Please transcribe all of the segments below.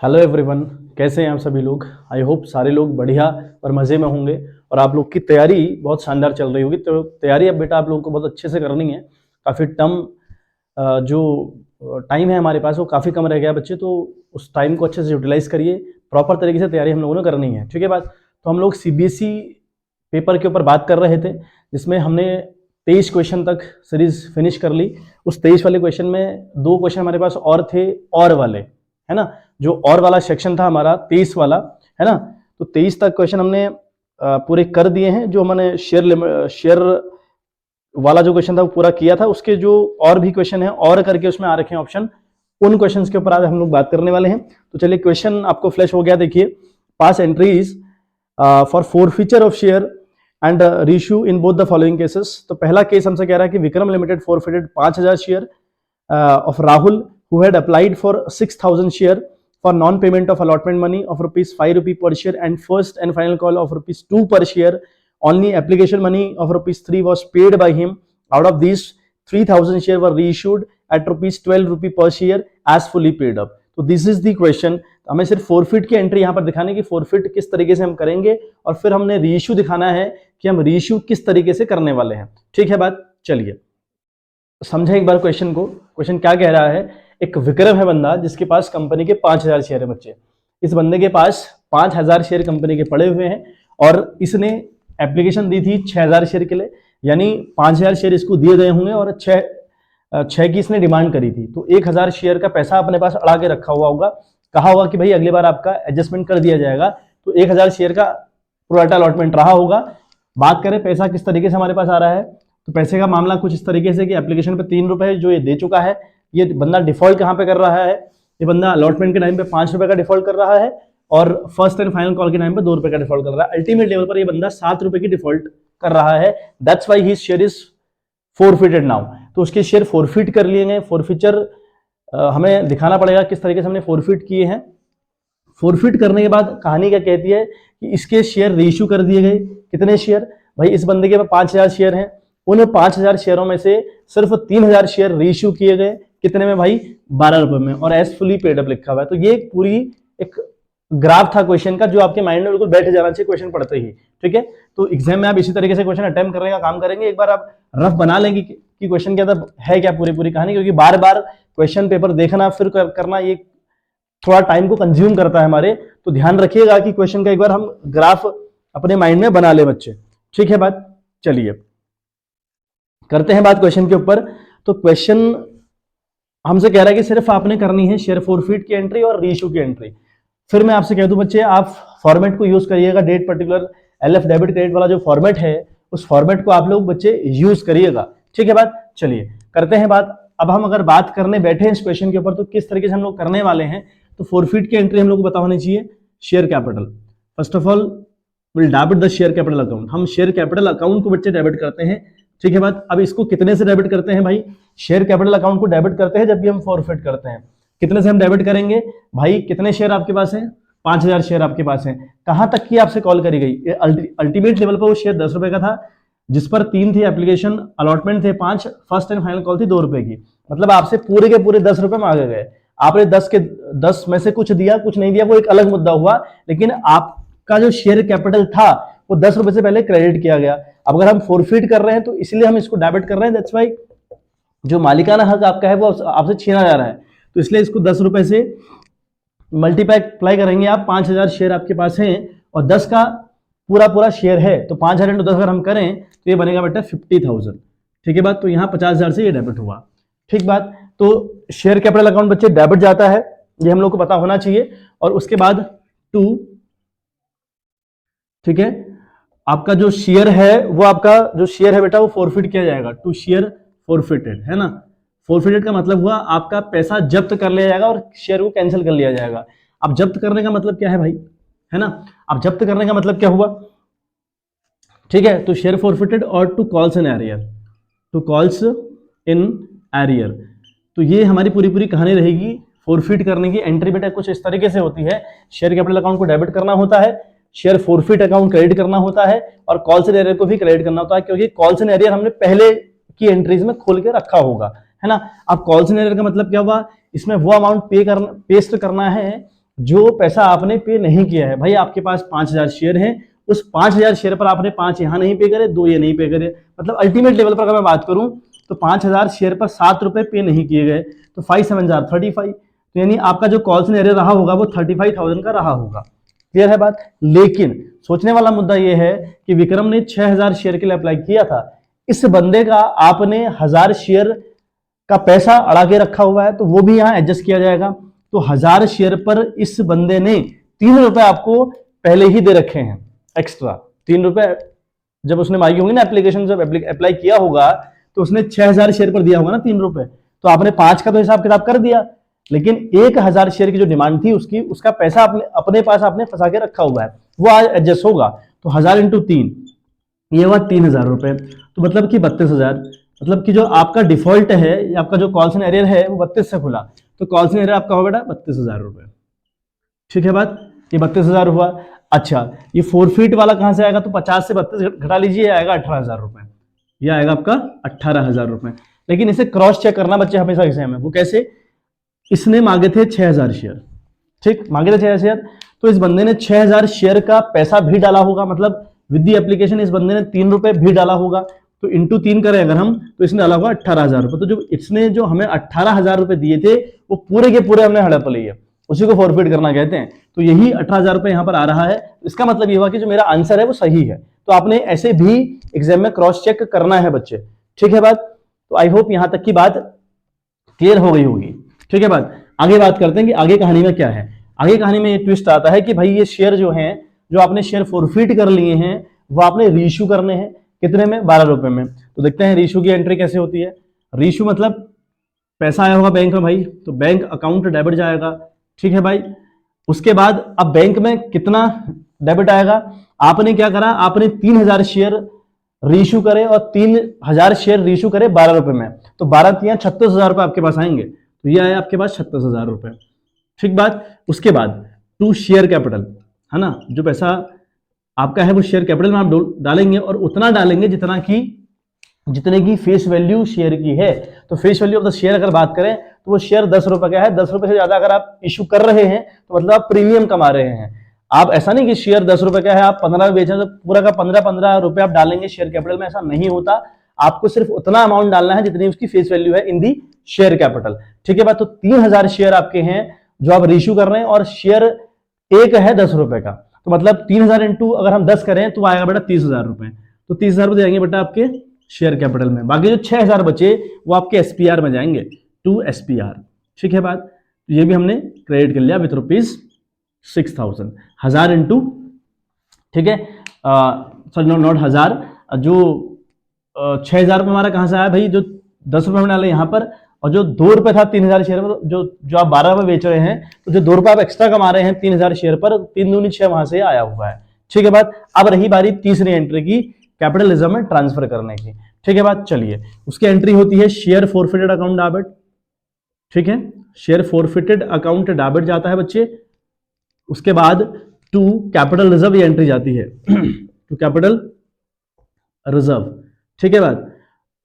Hello everyone, कैसे हैं आप सभी लोग। आई होप सारे लोग बढ़िया और मज़े में होंगे और आप लोग की तैयारी बहुत शानदार चल रही होगी। तो तैयारी अब बेटा आप लोगों को बहुत अच्छे से करनी है। काफ़ी जो टाइम है हमारे पास वो काफ़ी कम रह गया बच्चे, तो उस टाइम को अच्छे से यूटिलाइज़ करिए। प्रॉपर तरीके से तैयारी हम लोगों ने करनी है, ठीक है बात। तो हम लोग सीबीएसई पेपर के ऊपर बात कर रहे थे, जिसमें हमने 23 क्वेश्चन तक सीरीज फिनिश कर ली। उस 23 वाले क्वेश्चन में 2 क्वेश्चन हमारे पास और थे, और वाले, है ना। जो और वाला सेक्शन था हमारा 23 वाला, है ना। तो 23 तक क्वेश्चन हमने पूरे कर दिए हैं। जो हमने शेयर वाला जो क्वेश्चन था वो पूरा किया था। उसके जो और भी क्वेश्चन है और करके उसमें आ रखे हैं ऑप्शन, उन क्वेश्चंस के ऊपर आज हम लोग बात करने वाले हैं। तो चलिए क्वेश्चन आपको फ्लैश हो गया, देखिए। Pass entries for forfeiture of share and reissue in both the following cases. तो पहला केस हमसे कह रहा है कि Vikram limited forfeited 5000 share of Rahul who had applied for 6000 share for non-payment of allotment money of rupees 5 rupee per share and first and final call of rupees 2 per share. Only application money of rupees 3 was paid by him. Out of these 3000 share were reissued at rupees 12 rupee per share as fully paid up. तो this is the question. हमें सिर्फ forfeit की entry यहाँ पर दिखाने की, forfeit किस तरीके से हम करेंगे, और फिर हमने रीइश्यू दिखाना है कि हम रीइश्यू किस तरीके से करने वाले हैं, ठीक है बात। चलिए समझे एक बार क्वेश्चन को। क्वेश्चन क्या कह रहा है, एक विक्रम है बंदा जिसके पास कंपनी के 5000 शेयर है बच्चे। इस बंदे के पास 5000 शेयर कंपनी के पड़े हुए हैं और इसने एप्लीकेशन दी थी 6000 शेयर के लिए, यानी 5000 शेयर इसको दिए गए होंगे और 6 की इसने डिमांड करी थी। तो 1000 शेयर का पैसा अपने पास अड़ा के रखा हुआ होगा, कहा होगा कि भाई अगली बार आपका एडजस्टमेंट कर दिया जाएगा। तो 1000 शेयर का प्रोरेटा अलॉटमेंट रहा होगा। बात करें पैसा किस तरीके से हमारे पास आ रहा है, तो पैसे का मामला कुछ इस तरीके से कि एप्लीकेशन पे 3 रुपए जो ये दे चुका है। ये बंदा डिफॉल्ट कहाँ पे कर रहा है, ये बंदा अलॉटमेंट के टाइम पे 5 रुपए का डिफॉल्ट कर रहा है और फर्स्ट एंड फाइनल कॉल के टाइम पे 2 रुपए का डिफॉल्ट कर रहा है। अल्टीमेट लेवल पर ये बंदा 7 रुपए की डिफॉल्ट कर रहा है। That's why his share is forfeited now. तो उसके शेयर फोरफिट कर लिए गए। फोरफिचर हमें दिखाना पड़ेगा किस तरीके से हमने फोरफिट किए हैं। फोरफिट करने के बाद कहानी क्या कहती है कि इसके शेयर रीइश्यू कर दिए गए। कितने शेयर भाई, इस बंदे के 5000 शेयर हैं, उन 5000 शेयरों में से सिर्फ 3000 शेयर रीइश्यू किए गए। कितने में भाई, 12 रुपए में, और एज फुली पेड अप लिखा हुआ है। तो ये पूरी एक ग्राफ था क्वेश्चन का, जो आपके माइंड में बिल्कुल बैठ जाना चाहिए क्वेश्चन पढ़ते ही, ठीक है। तो एग्जाम में आप इसी तरीके से क्वेश्चन अटेम्प्ट करने का काम करेंगे। एक बार आप रफ बना लेंगे कि क्वेश्चन के अंदर है क्या पूरी कहानी, क्योंकि बार बार क्वेश्चन पेपर देखना फिर करना ये थोड़ा टाइम को कंज्यूम करता है हमारे। तो ध्यान रखिएगा कि क्वेश्चन का एक बार हम ग्राफ अपने माइंड में बना ले बच्चे, ठीक है बात। चलिए करते हैं बात क्वेश्चन के ऊपर। तो क्वेश्चन हमसे कह रहा है कि सिर्फ आपने करनी है शेयर फोरफिट की एंट्री और रीइश्यू की एंट्री। फिर मैं आपसे कह दूं बच्चे, आप फॉर्मेट को यूज करिएगा। Date particular LF debit credit वाला जो फॉर्मेट है, उस फॉर्मेट को आप लोग बच्चे यूज करिएगा, ठीक है बात। चलिए करते हैं बात। अब हम अगर बात करने बैठे हैं इस क्वेश्चन के ऊपर, तो किस तरीके से हम लोग करने वाले हैं। तो फोरफिट की एंट्री हम लोग को पता होनी चाहिए। Share capital, first of all will debit the share capital account. हम शेयर कैपिटल अकाउंट को बच्चे डेबिट करते हैं, ठीक है बात। अब इसको कितने से डेबिट करते हैं भाई, शेयर कैपिटल अकाउंट को डेबिट करते हैं जब भी हम फॉरफिट करते हैं। कितने से हम डेबिट करेंगे भाई, कितने शेयर आपके पास हैं, 5000 शेयर आपके पास हैं। कहां तक की आपसे कॉल करी गई, अल्टीमेट लेवल पर वो शेयर 10 रुपए का था, जिस पर 3 थी एप्लीकेशन, अलॉटमेंट थे 5, फर्स्ट एंड फाइनल कॉल थी 2 रुपए की। मतलब आपसे पूरे के पूरे 10 रुपए मांगे गए। आपने 10 में से कुछ दिया, कुछ नहीं दिया, वो एक अलग मुद्दा हुआ, लेकिन आपका जो शेयर कैपिटल था वो 10 रुपए से पहले क्रेडिट किया गया। अब अगर हम फोरफिट कर रहे हैं तो इसलिए हम इसको डेबिट कर रहे हैं। दैट्स वाई जो मालिकाना हक आपका है वो आपसे छीना जा रहा है। तो इसलिए इसको 10 रुपए से मल्टीप्लाई करेंगे आप। 5000 शेयर आपके पास हैं और 10 का पूरा शेयर है, तो 5000 इंटू 10 अगर हम करें तो ये बनेगा बेटा 50,000, ठीक है बात। तो यहाँ 50,000 से ये डेबिट हुआ, ठीक बात। तो शेयर कैपिटल अकाउंट बच्चे डेबिट जाता है, ये हम लोग को पता होना चाहिए। और उसके बाद 2, ठीक है, आपका जो शेयर है वो आपका जो शेयर है बेटा वो फोरफिट किया जाएगा। 2 शेयर फोरफिटेड, है ना। फोरफिटेड का मतलब हुआ आपका पैसा जब्त कर लिया जाएगा और शेयर को कैंसिल कर लिया जाएगा। अब जब्त करने का मतलब क्या है भाई, है ना। अब जब्त करने का मतलब क्या हुआ, ठीक है। तो शेयर फोरफिटेड और 2 calls in arrear, 2 calls in arrear. तो ये हमारी पूरी कहानी रहेगी। फोरफिट करने की एंट्री बेटा कुछ इस तरीके से होती है। शेयर कैपिटल अकाउंट को डेबिट करना होता है, शेयर फोरफिट अकाउंट क्रेडिट करना होता है, और कॉल्स इन एरियर को भी क्रेडिट करना होता है, क्योंकि कॉल्स इन एरियर हमने पहले की एंट्रीज में खोल के रखा होगा, है ना। अब कॉल्स इन एरियर का मतलब क्या हुआ, इसमें वो अमाउंट पेस्ट करना है जो पैसा आपने पे नहीं किया है। भाई आपके पास 5,000 शेयर हैं, उस 5,000 शेयर पर आपने 5 यहाँ नहीं पे करे, 2 ये नहीं पे करे, मतलब अल्टीमेट लेवल पर अगर मैं बात करूं तो 5,000 शेयर पर 7 रुपए पे नहीं किए गए, तो 5 7 35, तो यानी आपका जो कॉल सिनेरियो रहा होगा वो 35,000 का रहा होगा। क्लियर है बात। लेकिन सोचने वाला मुद्दा यह है कि विक्रम ने 6,000 शेयर के लिए अप्लाई किया था, इस बंदे का आपने 1,000 शेयर का पैसा अड़ा के रखा हुआ है, तो वो भी यहां एडजस्ट किया जाएगा। तो 1,000 शेयर पर इस बंदे ने 3 रुपए आपको पहले ही दे रखे हैं एक्स्ट्रा। 3 रुपए जब उसने मांगी होंगी ना एप्लीकेशन, जब अप्लाई किया होगा तो उसने 6,000 शेयर पर दिया होगा ना 3 रुपए, तो आपने 5 का तो हिसाब किताब कर दिया, लेकिन 1,000 शेयर की जो डिमांड थी उसकी, उसका पैसा अपने पास आपने फंसा के रखा हुआ है, वो आज एडजस्ट होगा। तो 1,000 इंटू 3 ये हुआ 3,000 रुपए, तो मतलब कि 32,000, मतलब कि जो आपका डिफॉल्ट है, आपका जो कॉल सिनेरियो है वो 32 से खुला, तो कॉल सिनेरियो आपका होगा बेटा 32,000 रुपए। ठीक है बात, ये 32,000 हुआ। अच्छा, ये फोरफीट वाला कहां से आएगा, तो 50 से 32 घटा लीजिए, आएगा 18,000 रुपए, ये आएगा आपका 18,000 रुपए। लेकिन इसे क्रॉस चेक करना बच्चे हमेशा इसे हमें, वो कैसे, इसने मांगे थे 6,000 शेयर, ठीक, मांगे थे 6,000 शेयर, तो इस बंदे ने 6,000 शेयर का पैसा भी डाला होगा, मतलब विद दी एप्लीकेशन इस बंदे ने 3 रुपए भी डाला होगा, तो इंटू 3 करें अगर हम, तो इसने डाला होगा 18,000 रुपए। तो जो इसने जो हमें 18,000 रुपए दिए थे वो पूरे के पूरे हमने हड़प लिए, उसी को फॉरफिट करना कहते हैं। तो यही 18,000 रुपए यहां पर आ रहा है। इसका मतलब ये हुआ कि जो मेरा आंसर है वो सही है। तो आपने ऐसे भी एग्जाम में क्रॉस चेक करना है बच्चे, ठीक है बात। तो आई होप यहां तक की बात क्लियर हो गई होगी, ठीक है बात। आगे बात करते हैं कि आगे कहानी में क्या है। आगे कहानी में ये ट्विस्ट आता है कि भाई ये शेयर जो हैं, जो आपने शेयर फॉरफिट कर लिए हैं, वो आपने रीइश्यू करने हैं, कितने में, 12 रुपए में। तो देखते हैं रीइश्यू की एंट्री कैसे होती है। रीइश्यू मतलब पैसा आया होगा बैंक में भाई, तो बैंक अकाउंट डेबिट जाएगा, ठीक है भाई। उसके बाद अब बैंक में कितना डेबिट आएगा, आपने क्या करा, आपने 3,000 शेयर रीइश्यू करे और 3,000 शेयर रीइश्यू करे 12 रुपए में, तो 12 3 36,000 रुपए आपके पास आएंगे, तो ये आया आपके पास 36,000 रुपए, ठीक बात। उसके बाद टू शेयर कैपिटल, है ना, जो पैसा आपका है वो शेयर कैपिटल में आप डालेंगे, और उतना डालेंगे जितने की फेस वैल्यू शेयर की है। तो face value of the share अगर बात करें तो वो शेयर 10 रुपए का है, 10 रुपए से ज्यादा अगर आप इश्यू कर रहे हैं तो मतलब आप प्रीमियम कमा रहे हैं। आप ऐसा नहीं कि शेयर 10 रुपए का है आप 15 में बेचें तो पूरा का 15 रुपए आप डालेंगे शेयर कैपिटल में, ऐसा नहीं होता। आपको सिर्फ उतना अमाउंट डालना है जितनी उसकी फेस वैल्यू है इन दी शेयर कैपिटल, ठीक है बात। तो 3,000 शेयर आपके हैं जो आप रीइश्यू कर रहे हैं, और शेयर एक है 10 रुपए का, तो मतलब 3,000 इंटू अगर हम 10 करें तो आएगा बेटा 30,000 रुपए। तो 30,000 रुपए जाएंगे बेटा आपके शेयर कैपिटल में, बाकी जो 6,000 बचे वो आपके एसपीआर में जाएंगे, टू एसपीआर, ठीक है बात। ये भी हमने क्रेडिट कर लिया विथ रुपीज 6,000, 1,000 इंटू, ठीक है, सॉरी नॉट 1,000, जो 6,000 रुपये हमारा कहां से आया भाई, जो 10 रुपये हमने डाले यहाँ पर, और जो 2 रुपये था 3,000 शेयर पर, जो आप 12 रुपये बेच रहे हैं, तो जो 2 रुपये आप एक्स्ट्रा कमा रहे हैं 3,000 शेयर पर, 3 दूनी 6 वहां से आया हुआ है, ठीक है बात। अब रही बारी तीसरी एंट्री की, कैपिटलिज्म में ट्रांसफर करने की, ठीक है बात। चलिए उसकी एंट्री होती है शेयर फॉरफिटेड अकाउंट डेबिट, ठीक है, शेयर फॉरफिटेड अकाउंट डेबिट जाता है बच्चे। उसके बाद टू कैपिटल रिजर्व ये एंट्री जाती है, टू कैपिटल रिजर्व, ठीक है बात,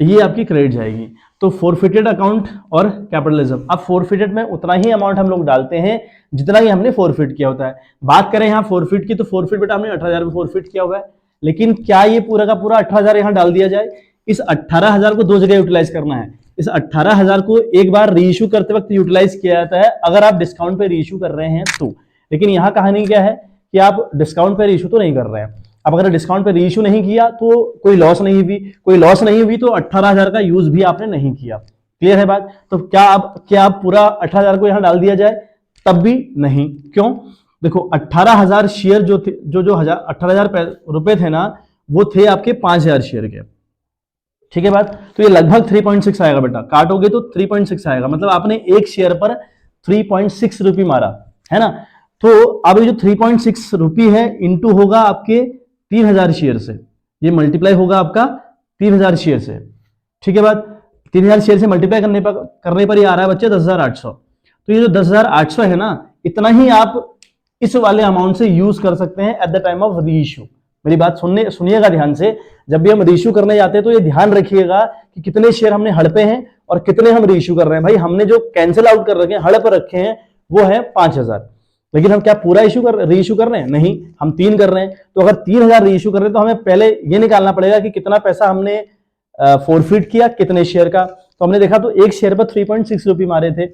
ये आपकी क्रेडिट जाएगी। तो फॉरफिटेड अकाउंट और कैपिटलिज्म, अब फॉरफिटेड में उतना ही अमाउंट हम लोग डालते हैं जितना ही हमने फॉरफिट किया होता है। बात करें यहाँ फॉरफिट की, तो फॉरफिट बेटा हमने 18,000 में फॉरफिट किया हुआ है, लेकिन क्या ये पूरा का पूरा 18,000 यहाँ डाल दिया जाए? इस 18,000 को दो जगह यूटिलाइज करना है। इस 18,000 को एक बार रीइश्यू करते वक्त यूटिलाइज किया जाता है अगर आप डिस्काउंट पे रीइश्यू कर रहे हैं तो, लेकिन यहाँ कहानी क्या है कि आप डिस्काउंट पे रीइश्यू तो नहीं कर रहे हैं। अब अगर डिस्काउंट पे रीइश्यू नहीं किया तो कोई लॉस नहीं हुई, तो 18,000 का यूज भी आपने नहीं किया। क्लियर है बात? तो क्या आप पूरा 18,000 को यहाँ डाल दिया जाए? तब भी नहीं। क्यों? देखो 18,000 शेयर जो 18,000 रुपए थे ना, वो थे आपके 5,000 शेयर के, ठीक है बात। तो ये लगभग 3.6 आएगा बेटा, काटोगे तो 3.6 आएगा, मतलब आपने एक शेयर पर 3.6 रुपये मारा है ना। तो अब ये जो 3.6 रुपये है इंटू होगा आपके 3,000 शेयर से, ये मल्टीप्लाई होगा आपका 3,000 शेयर से, ठीक है बात। 3,000 शेयर से मल्टीप्लाई करने पर ये आ रहा है बच्चे 10,800। तो ये जो 10,800 है ना, इतना ही आप इस वाले अमाउंट से यूज कर सकते हैं at the time of reissue. मेरी बात सुनिएगा ध्यान से, जब भी हम रीइश्यू करने जाते हैं तो ये ध्यान रखिएगा कि कितने शेयर हमने हड़पे हैं और कितने हम रीइश्यू कर रहे हैं। भाई हमने जो कैंसिल आउट कर रखे हैं, हड़प रखे हैं, वो है 5,000, लेकिन हम क्या पूरा रीइश्यू कर रहे हैं? नहीं, हम 3 कर रहे हैं। तो अगर 3000 रीइश्यू कर रहे हैं तो हमें पहले ये निकालना पड़ेगा कि कितना पैसा हमने फोरफिट किया, कितने शेयर का। तो हमने देखा तो एक शेयर पर 3.6 रुपये मारे थे।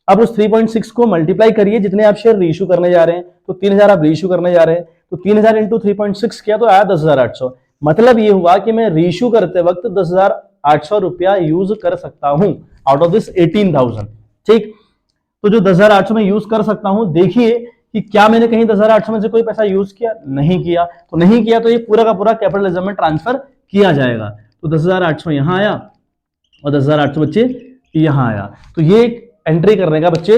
अब उस 3.6 को मल्टीप्लाई करिए जितने आप शेयर रीइश्यू करने जा रहे हैं। तो 3000 आप रीइश्यू करने जा रहे हैं, तो 3000 इंटू 3.6 किया तो आया 10,800। मतलब ये हुआ कि मैं रीइश्यू करते वक्त 10,800 रुपया यूज कर सकता हूं आउट ऑफ दिस 18,000। ठीक, तो जो 10,800 में यूज कर सकता हूं, देखिए कि क्या मैंने कहीं 10,800 में से कोई पैसा यूज किया? नहीं किया। तो नहीं किया तो ये पूरा का पूरा कैपिटल रिजर्व में ट्रांसफर किया जाएगा। तो 10,800 यहां आया और 10,800 बच्चे यहां आया। तो ये एंट्री करने का बच्चे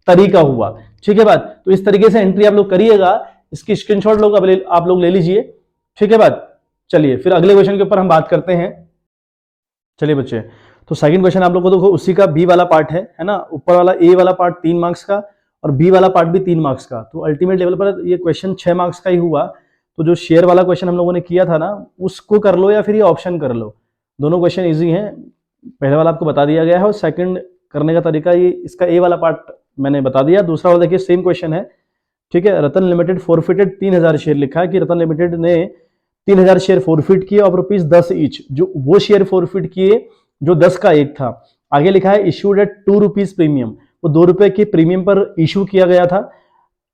तरीका हुआ। ठीक है बात? तो इस तरीके से एंट्री आप लोग करिएगा, इसकी स्क्रीनशॉट लोग आप लोग ले लीजिए। ठीक है बात? चलिए फिर अगले क्वेश्चन के ऊपर हम बात करते हैं। चलिए बच्चे, तो सेकंड क्वेश्चन आप लोग को देखो उसी का बी वाला पार्ट है ना। ऊपर वाला ए वाला पार्ट 3 मार्क्स का और बी वाला पार्ट भी 3 मार्क्स का। तो अल्टीमेट लेवल पर ये क्वेश्चन 6 मार्क्स का ही हुआ। तो जो शेयर वाला क्वेश्चन हम लोगों ने किया था ना, उसको कर लो या फिर ये ऑप्शन कर लो, दोनों क्वेश्चन इजी हैं। पहले वाला आपको बता दिया गया है और सेकंड करने का तरीका ये, इसका ए वाला पार्ट मैंने बता दिया। दूसरा वाला देखिए सेम क्वेश्चन है। ठीक है, रतन लिमिटेड फोरफिटेड 3000 शेयर लिखा है कि रतन लिमिटेड ने 3000 शेयर फोरफिट किए और ₹10 ईच। जो वो शेयर फोरफिट किए जो 10 का एक था। आगे लिखा है इश्यूड एट ₹2 प्रीमियम, वो ₹2 के प्रीमियम पर इशू किया गया था।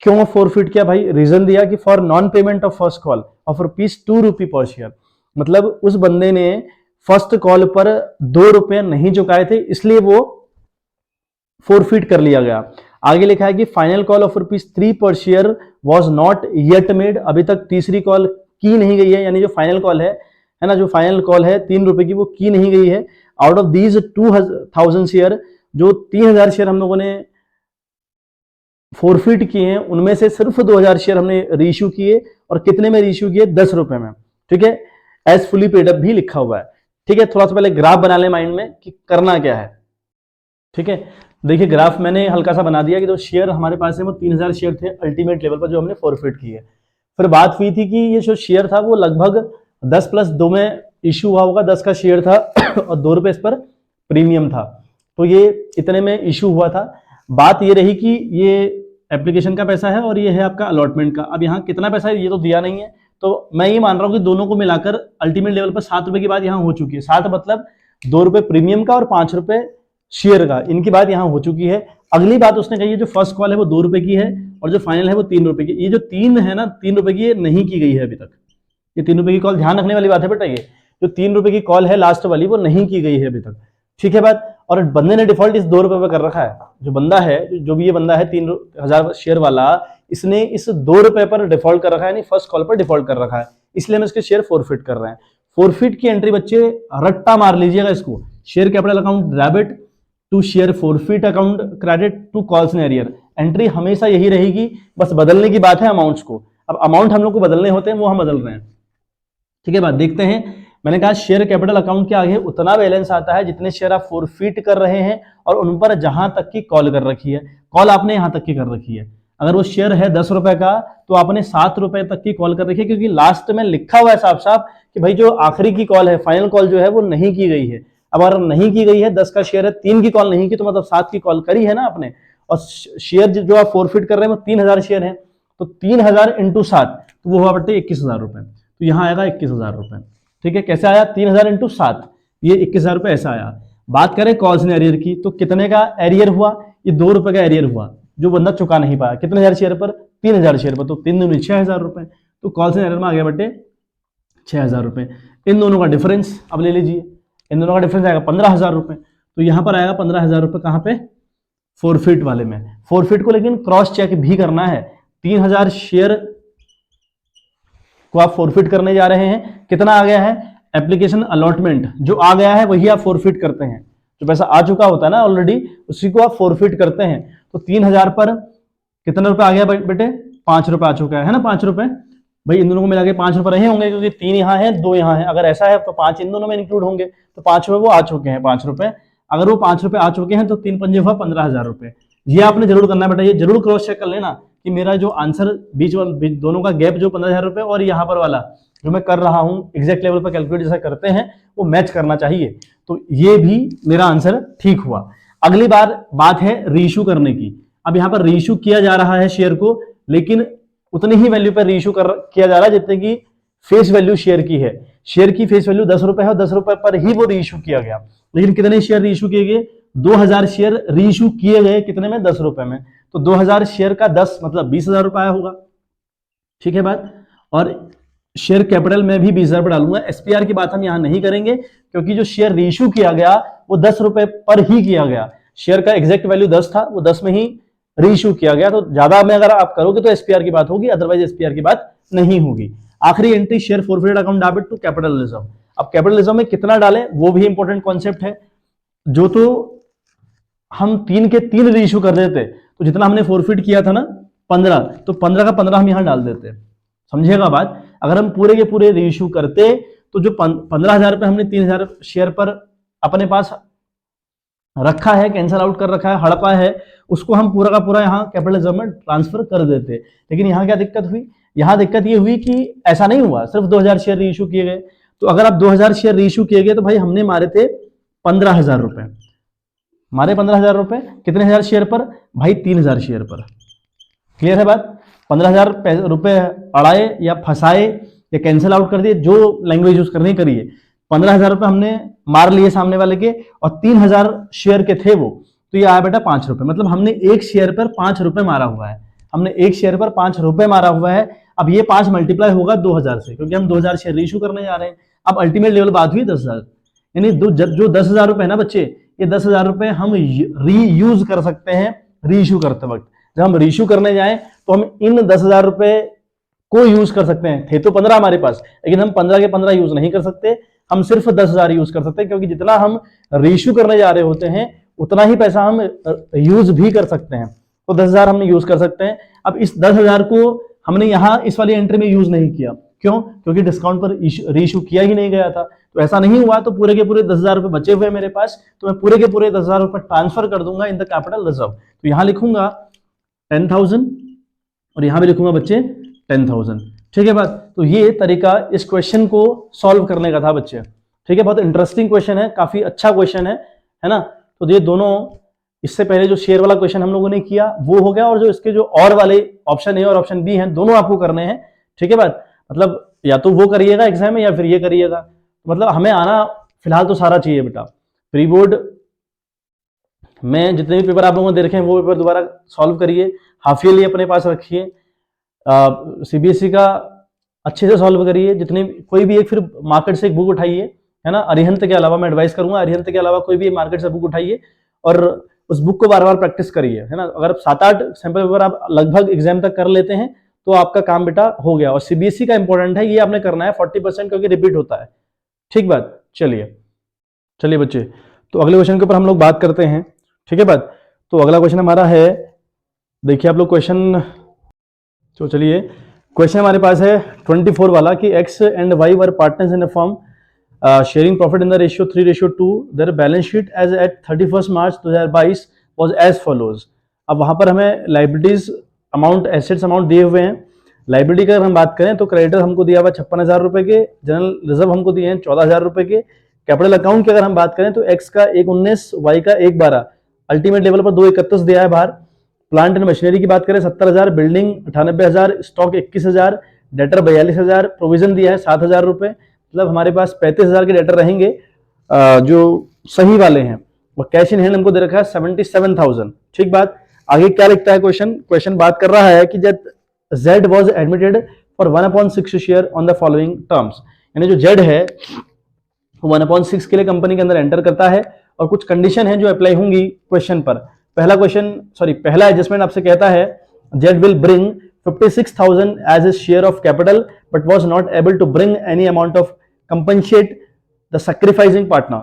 क्यों फोरफिट किया भाई? रीजन दिया कि for non payment of first call of ₹2 पर शेयर। मतलब उस बंदे ने फर्स्ट कॉल पर ₹2 नहीं चुकाए थे, इसलिए वो फोरफिट कर लिया गया। आगे लिखा है कि फाइनल कॉल ऑफ ₹3 पर share was not yet made, अभी तक तीसरी कॉल की नहीं गई है। यानी जो फाइनल कॉल है ना, जो फाइनल कॉल है ₹3 की, वो की नहीं गई है। आउट ऑफ दीज 2,000 शेयर, जो 3,000 शेयर हम लोगों ने फोरफिट किए हैं, उनमें से सिर्फ 2,000 शेयर हमने रीइश्यू किए। और कितने में रीइश्यू किए? ₹10 में। ठीक है, एज फुली पेड अप भी लिखा हुआ है। ठीक है, थोड़ा सा पहले ग्राफ बना ले माइंड में कि करना क्या है। ठीक है, देखिए ग्राफ मैंने हल्का सा बना दिया कि जो शेयर हमारे पास है वो 3,000 शेयर थे अल्टीमेट लेवल पर जो हमने फोरफिट किए। फिर बात हुई थी कि ये जो शेयर था वो लगभग 10 + 2 में इशू हुआ होगा। 10 का शेयर था और ₹2 इस पर प्रीमियम था, तो ये इतने में इशू हुआ था। बात ये रही कि ये एप्लीकेशन का पैसा है और ये है आपका अलॉटमेंट का। अब यहाँ कितना पैसा है ये तो दिया नहीं है, तो मैं ये मान रहा हूँ कि दोनों को मिलाकर अल्टीमेट लेवल पर ₹7 की बात यहाँ हो चुकी है। 7 मतलब ₹2 प्रीमियम का और ₹5 शेयर का, इनकी बात यहाँ हो चुकी है। अगली बात उसने कही है जो फर्स्ट कॉल है वो ₹2 की है और जो फाइनल है वो ₹3 की। ये जो 3 है ना, ₹3 की, ये नहीं की गई है अभी तक। ये ₹3 की कॉल ध्यान रखने वाली बात है बेटा। ये जो ₹3 की कॉल है लास्ट वाली, वो नहीं की गई है अभी तक। ठीक है बात? और बंदे ने डिफॉल्ट इस ₹2 पे कर रखा है। जो बंदा है, जो भी ये बंदा है 3,000 शेयर वाला, इसने इस ₹2 पर डिफॉल्ट कर रखा है, यानी फर्स्ट कॉल पर डिफॉल्ट कर रखा है। इसलिए हम इसके शेयर फोरफिट कर रहे हैं। फोरफिट की एंट्री बच्चे रट्टा मार लीजिएगा इसको। Share capital account debit to share forfeit account credit to calls in arrear. Entry हमेशा यही रहेगी, बस बदलने की बात है अमाउंट्स को। अब अमाउंट हम लोग को बदलने होते हैं, वो हम बदल रहे हैं। ठीक है बात? देखते हैं। मैंने कहा शेयर कैपिटल अकाउंट के आगे उतना बैलेंस आता है जितने शेयर आप फोरफिट कर रहे हैं और उन पर जहां तक की कॉल कर रखी है। कॉल आपने यहां तक की कर रखी है। अगर वो शेयर है ₹10 का तो आपने ₹7 तक की कॉल कर रखी है, क्योंकि लास्ट में लिखा हुआ है साफ साफ कि भाई जो आखिरी की कॉल है, फाइनल कॉल जो है वो नहीं की गई है। अब अगर नहीं की गई है, 10 का शेयर है, 3 की कॉल नहीं की, तो मतलब 7 की कॉल करी है ना आपने। और शेयर जो आप फोरफिट कर रहे हैं वो 3,000 शेयर है, तो 3,000 × 7 तो वो हुआ बटे ₹21,000। तो यहाँ आएगा ₹21,000। ठीक है, कैसे आया? 3,000 × 7, ये ₹21,000 ऐसा आया। बात करें कॉल्स इन एरियर की, तो कितने का एरियर हुआ? ये ₹2 का एरियर हुआ जो बंदा चुका नहीं पाया। कितने हजार शेयर पर? 3,000 शेयर पर। तो 3 दूनी ₹6,000। तो कॉल्स इन एरियर में आ गया बटे ₹6,000। इन दोनों का डिफरेंस अब ले लीजिए, इन दोनों का डिफरेंस आएगा ₹15,000। तो यहाँ पर आएगा ₹15,000 कहाँ पे? फोरफिट वाले में। फोरफिट को लेकिन क्रॉस चेक भी करना है। 3,000 शेयर को आप फोरफिट करने जा रहे हैं, कितना आ गया है? एप्लीकेशन अलॉटमेंट जो आ गया है वही आप फोरफिट करते हैं। जो पैसा आ चुका होता है ना ऑलरेडी, उसी को आप फोरफिट करते हैं। तो 3,000 पर कितने रुपए आ गया बेटे? ₹5 आ चुका है ना। ₹5 भाई, इन दोनों को मिला के ₹5 रहे होंगे, क्योंकि 3 यहाँ है, 2 यहाँ है। अगर ऐसा है तो 5 इन दोनों में इंक्लूड होंगे, तो ₹5 वो आ चुके हैं। ₹5 अगर वो ₹5 आ चुके हैं तो 3 पंजे हुआ ₹15,000। ये आपने जरूर करना है बेटा, ये जरूर क्रॉस चेक कर लेना कि मेरा जो आंसर बीच दोनों का गैप जो ₹15,000 और यहाँ पर वाला जो मैं कर रहा हूँ एग्जैक्ट लेवल पर कैलकुलेट जैसा करते हैं वो मैच करना चाहिए। तो ये भी मेरा आंसर ठीक हुआ। अगली बार बात है रीइश्यू करने की। अब यहाँ पर रीइश्यू किया जा रहा है शेयर को, लेकिन उतनी ही वैल्यू पर रीइश्यू किया जा रहा है जितने की फेस वैल्यू शेयर की है। शेयर की फेस वैल्यू 10 रुपए है और 10 रुपए पर ही वो रीइश्यू किया गया। लेकिन कितने शेयर रीइश्यू किए गए? 2000 शेयर रीइश्यू किए गए, कितने में? 10 रुपए में। तो 2000 शेयर का 10 मतलब 20,000 रुपया होगा। ठीक है बात। और शेयर कैपिटल में भी 20,000 पर डालूंगा। एसपीआर की बात हम यहां नहीं करेंगे, क्योंकि जो शेयर रीइश्यू किया गया वो 10 रुपए पर ही किया गया। शेयर का एग्जैक्ट वैल्यू 10 था, वो 10 में ही रीइश्यू किया गया। तो ज्यादा में अगर आप करोगे तो एसपीआर की बात होगी, अदरवाइज एसपीआर की बात नहीं होगी। आखिरी entry, share forfeited account debit to capital reserve. अब कैपिटल रिजर्व में कितना डालें वो भी इंपॉर्टेंट कॉन्सेप्ट है। जो तो हम 3 के 3 रीइश्यू कर देते, तो जितना हमने फॉरफिट किया था ना 15, तो 15 का 15 हम यहां डाल देते। समझिएगा बात। अगर हम पूरे के पूरे रीइश्यू करते तो जो 15,000 रुपए हमने 3,000 शेयर पर अपने पास रखा है, कैंसल आउट कर रखा है, हड़पा है, उसको हम पूरा का पूरा यहाँ कैपिटल रिजर्व में ट्रांसफर कर देते। लेकिन यहाँ क्या दिक्कत हुई? यहाँ दिक्कत ये हुई कि ऐसा नहीं हुआ, सिर्फ 2000 शेयर रीइश्यू किए गए। तो अगर आप 2000 शेयर रीइश्यू किए गए तो भाई हमने मारे थे 15,000 रुपए, मारे 15,000 रुपए कितने हजार शेयर पर? भाई 3,000 शेयर पर। क्लियर है बात? 15,000 रुपए अड़ाए या फंसाए या कैंसिल आउट कर दिए, जो लैंग्वेज यूज करनी करिए। 15,000 रुपए हमने मार लिए सामने वाले के, और 3,000 शेयर के थे वो, तो ये आया बेटा 5 रुपए। मतलब हमने एक शेयर पर 5 रुपए मारा हुआ है। हमने एक शेयर पर 5 रुपए मारा हुआ है। अब ये 5 मल्टीप्लाई होगा 2000 से, क्योंकि हम 2000 शेयर रीइश्यू करने जा रहे हैं। अब अल्टीमेट लेवल बात हुई 10,000, यानी जो 10,000 रुपए है ना बच्चे, ये 10,000 रुपए हम रीयूज कर सकते हैं रीइश्यू करते वक्त। जब हम रीइश्यू करने जाएं तो हम इन 10,000 रुपए को यूज कर सकते हैं। थे तो 15 हमारे पास, लेकिन हम 15 के 15 यूज नहीं कर सकते, हम सिर्फ 10,000 यूज कर सकते हैं, क्योंकि जितना हम रीइश्यू करने जा रहे होते हैं उतना ही पैसा हम यूज भी कर सकते हैं। तो 10,000 हमने यूज कर सकते हैं। अब इस 10,000 को हमने यहाँ इस वाली एंट्री में यूज नहीं किया। क्यों? क्योंकि डिस्काउंट पर रीइश्यू किया ही नहीं गया था। तो ऐसा नहीं हुआ, तो पूरे के पूरे 10,000 रुपए बचे हुए मेरे पास, तो मैं पूरे के पूरे 10,000 रुपए ट्रांसफर कर दूंगा इन द कैपिटल रिजर्व। तो यहां लिखूंगा 10,000 और यहां भी लिखूंगा बच्चे 10,000। ठीक है बात। तो ये तरीका इस क्वेश्चन को सॉल्व करने का था बच्चे। ठीक है, बहुत इंटरेस्टिंग क्वेश्चन है, काफी अच्छा क्वेश्चन है ना। तो ये दोनों, इससे पहले जो शेयर वाला क्वेश्चन हम लोगों ने किया वो हो गया, और जो इसके जो और वाले ऑप्शन ए और ऑप्शन बी हैं दोनों आपको करने हैं। ठीक है बात। मतलब या तो वो करिएगा एग्जाम में या फिर ये करिएगा। मतलब हमें आना फिलहाल तो सारा चाहिए बेटा। प्री बोर्ड में जितने भी पेपर आप लोगों ने दे रखे हैं वो पेपर दोबारा सॉल्व करिए, हाफ ईयरली अपने पास रखिए, सीबीएसई का अच्छे से सॉल्व करिए। जितने कोई भी एक फिर मार्केट से एक बुक उठाइए, है ना। अरिहंत के अलावा मैं एडवाइस करूंगा, अरिहंत के अलावा कोई भी मार्केट से बुक उठाइए और उस बुक को बार बार प्रैक्टिस करिए, है ना। अगर 7-8 सैंपल पेपर आप लगभग एग्जाम तक कर लेते हैं तो आपका काम बेटा हो गया। और सीबीएसई का इंपॉर्टेंट है, ये आपने करना है 40%, क्योंकि रिपीट होता है। ठीक बात। चलिए बच्चे, तो अगले क्वेश्चन के ऊपर हम लोग बात करते हैं। ठीक है बात। तो अगला क्वेश्चन हमारा है, देखिए आप लोग क्वेश्चन, तो चलिए क्वेश्चन हमारे पास है 24 वाला कि X and Y were partners in a firm sharing profit in the ratio 3:2। Their balance sheet as at 31 March 2022 was as follows. अब वहां पर हमें लाइबिलिटीज अमाउंट, एसेट्स अमाउंट दिए हुए हैं। लाइबिलिटी का अगर हम बात करें तो क्रेडिटर हमको दिया हुआ 56,000 रुपए के, जनरल रिजर्व हमको दिए हैं 14,000 रुपए के। कैपिटल अकाउंट की अगर हम बात करें तो एक्स का 1,19, वाई का 1,12, अल्टीमेट लेवल पर 2,31 दिया है बाहर। प्लांट एंड मशीनरी की बात करें 70,000, बिल्डिंग 98,000, स्टॉक 21,000, डेटर 42,000, प्रोविजन दिया है 7,000 रुपए। मतलब हमारे पास 35,000 के डेटर रहेंगे जो सही वाले हैं, और कैश इन हैंड हमको दे रखा है 77,000। ठीक बात। आगे क्या लिखता है क्वेश्चन बात कर रहा है कि जब Z was admitted for 1/6 share on the following terms, यानी जो Z है वो 1/6 के लिए कंपनी के अंदर एंटर करता है, और कुछ कंडीशन है जो अप्लाई होंगी क्वेश्चन पर। पहला एडजस्टमेंट आपसे कहता है Z will bring 56,000 as his share of capital but was not able to bring any amount of compensate the sacrificing partner।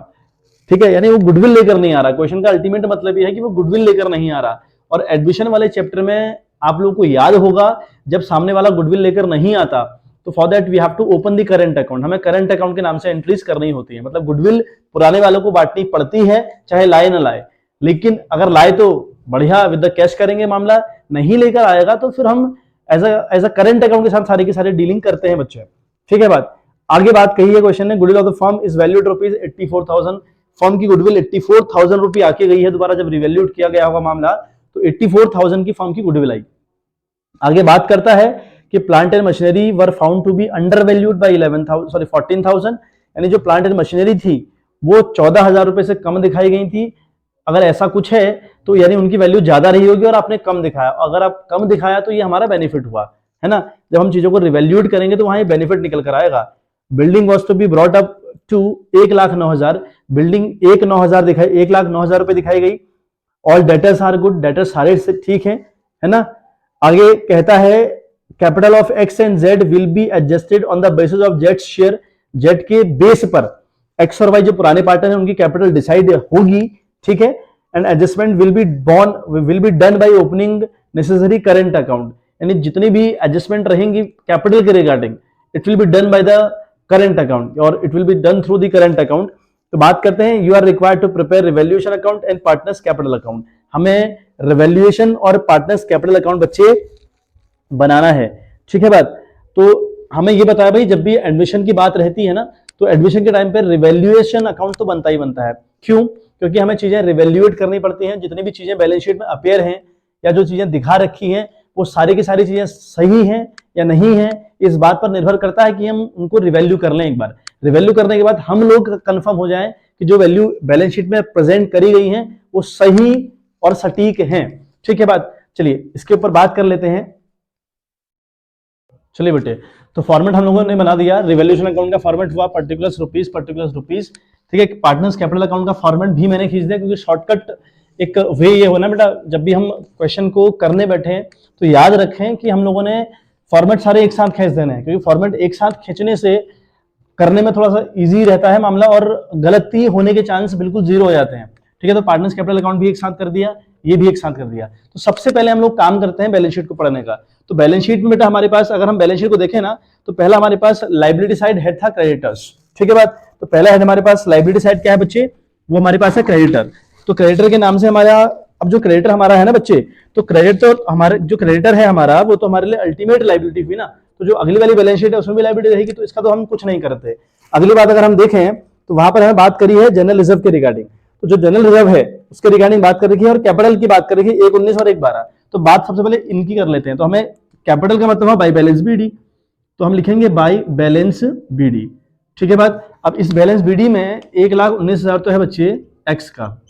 ठीक है, यानी वो गुडविल लेकर नहीं आ रहा। क्वेश्चन का अल्टीमेट मतलब ये है कि वो गुडविल लेकर नहीं आ रहा। और एडमिशन वाले चैप्टर में आप लोगों को याद होगा, जब सामने वाला गुडविल लेकर नहीं आता तो for that we have to open the current account. हमें करंट अकाउंट के नाम से एंट्रीज करनी होती है। मतलब गुडविल पुराने वालों को बांटनी पड़ती है, चाहे लाए ना लाए। लेकिन अगर लाए तो बढ़िया विद द कैश करेंगे मामला, नहीं लेकर आएगा तो फिर हम एज अ करंट अकाउंट के साथ सारी की सारी डीलिंग करते हैं बच्चे। ठीक है बात। आगे बात कही है क्वेश्चन ने, goodwill of the firm is valued ₹84,000। Firm की गुडविल 84,000 रुपये आके गई है। दोबारा जब रिवैल्यूड किया गया होगा मामला तो 84,000 की फर्म की गुडविल आई। आगे बात करता है कि plant and machinery were found to be undervalued by 14,000, यानी जो प्लांट एंड मशीनरी थी वो 14,000 रुपए से कम दिखाई गई थी। अगर ऐसा कुछ है तो यानी उनकी वैल्यू ज्यादा रही होगी और आपने कम दिखाया। अगर आप कम दिखाया तो ये हमारा बेनिफिट हुआ, है ना। जब हम चीजों को रिवैल्यूएट करेंगे तो वहां ये बेनिफिट निकल कर आएगा। Building was to be brought up to 1,09,000, building 1,09,000 दिखाई, 1,09,000 रुपए दिखाई गई। All debtors are good, debtors सारे से ठीक है ना। आगे कहता है capital of X and Z will be adjusted on the basis of Z share, Z के बेस पर एक्स और वाई जो पुराने पार्टनर है उनकी कैपिटल डिसाइड होगी, ठीक है। And adjustment will be done by opening necessary current account, यानी जितनी भी एडजस्टमेंट रहेंगी कैपिटल के regarding it will be done by the current account और it will be done through the current account. तो बात करते हैं you are required to prepare revaluation account and partners capital account. हमें रिवैल्यूएशन और partners capital account बच्चे बनाना है, ठीक है बात। तो हमें ये बताया भाई जब भी एडमिशन की बात रहती है ना तो एडमिशन के टाइम पे रिवैल्यूएशन अकाउंट तो बनता ही बनता है। क्यों? क्योंकि हमें चीजें रिवैल्यूएट करनी पड़ती हैं। जितनी भी चीजें बैलेंस शीट में अपेयर हैं या जो चीजें दिखा रखी हैं वो सारी की सारी चीजें सही हैं या नहीं है, इस बात पर निर्भर करता है कि हम उनको रिवैल्यू कर लें। एक बार रिवैल्यू करने के बाद हम लोग कंफर्म हो जाएं कि जो वैल्यू बैलेंस शीट में प्रेजेंट करी गई हैं वो सही और सटीक हैं, ठीक है बात। चलिए इसके ऊपर बात कर लेते हैं। चलिए बेटे, तो फॉर्मेट हम लोगों ने बना दिया। रिवैल्यूएशन अकाउंट का फॉर्मेट हुआ पर्टिकुलर्स रुपीस, ठीक है। पार्टनर्स कैपिटल अकाउंट का फॉर्मेट भी मैंने खींच दिया क्योंकि शॉर्टकट एक वे ये होना बेटा, जब भी हम क्वेश्चन को करने बैठे तो याद रखें कि हम लोगों ने फॉर्मेट सारे एक साथ खींच देने हैं, क्योंकि फॉर्मेट एक साथ खींचने से करने में थोड़ा सा इजी रहता है मामला और गलती होने के चांस बिल्कुल जीरो हो जाते हैं, ठीक है। तो पार्टनर्स कैपिटल अकाउंट भी एक साथ कर दिया, ये भी एक साथ कर दिया। तो सबसे पहले हम लोग काम करते हैं बैलेंस शीट को पढ़ने का। तो बैलेंस शीट में बेटा हमारे पास, अगर हम बैलेंस शीट को देखें ना, तो पहला हमारे पास लायबिलिटी साइड हेड था क्रेडिटर्स, ठीक है बात। तो पहला हेड हमारे पास लायबिलिटी साइड क्या है बच्चे, वो हमारे पास है क्रेडिटर। तो क्रेडिटर के नाम से हमारा, अब जो क्रेडिटर हमारा है ना बच्चे, तो क्रेडिट तो हमारे जो क्रेडिटर है हमारा वो तो हमारे लिए अल्टीमेट लायबिलिटी हुई ना। तो जो अगली वाली बैलेंस शीट है उसमें भी लायबिलिटी रहेगी, तो इसका तो हम कुछ नहीं करते। अगली बात अगर हम देखें तो वहां पर हमें बात करी है जनरल रिजर्व के रिगार्डिंग। तो जो जनरल रिजर्व है उसके रिगार्डिंग बात कर रखी है और कैपिटल की बात कर रखी है 1,19 और 1,12। तो बात सबसे पहले इनकी कर लेते हैं। तो हमें कैपिटल का मतलब है बाई बैलेंस बीडी, तो हम लिखेंगे बाई बैलेंस बीडी, ठीक है बात। अब इस बैलेंस बीडी में 1,19,000 तो है बच्चे एक्स का,